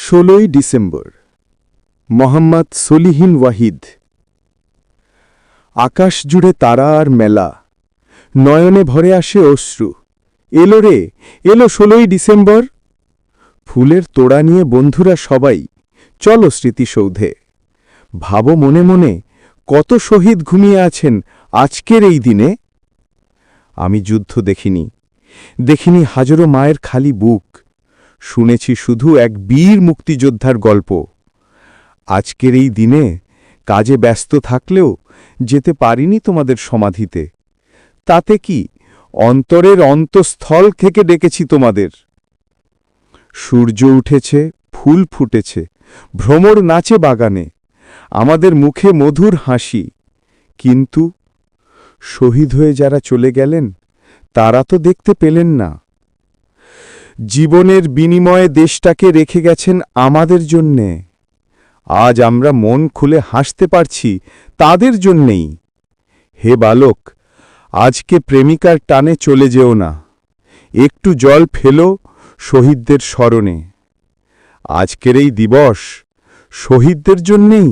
16ই December Mohammad সলিহিন Wahid. আকাশ জুড়ে তারা আর মেলা, নয়নে ভরে আসে অশ্রু। এলো রে, এলো 16ই ডিসেম্বর। ফুলের তোড়া নিয়ে বন্ধুরা সবাই চলো স্মৃতিসৌধে। ভাবো মনে মনে কত শহীদ ঘুমিয়ে আছেন আজকের এই দিনে। আমি যুদ্ধ দেখিনি, দেখিনি হাজারো মায়ের খালি বুক, শুনেছি শুধু এক বীর মুক্তিযোদ্ধার গল্প। আজকের এই দিনে কাজে ব্যস্ত থাকলেও যেতে পারিনি তোমাদের সমাধিতে। তাতে কি, অন্তরের অন্তঃস্থল থেকে ডেকেছি তোমাদের। সূর্য উঠেছে, ফুল ফুটেছে, ভ্রমর নাচে বাগানে, আমাদের মুখে মধুর হাসি। কিন্তু শহীদ হয়ে যারা চলে গেলেন তারা তো দেখতে পেলেন না। জীবনের বিনিময়ে দেশটাকে রেখে গেছেন আমাদের জন্যে। আজ আমরা মন খুলে হাসতে পারছি তাদের জন্যেই। হে বালক, আজকে প্রেমিকার টানে চলে যেও না, একটু জল ফেলো শহীদদের স্মরণে। আজকের এই দিবস শহীদদের জন্যেই।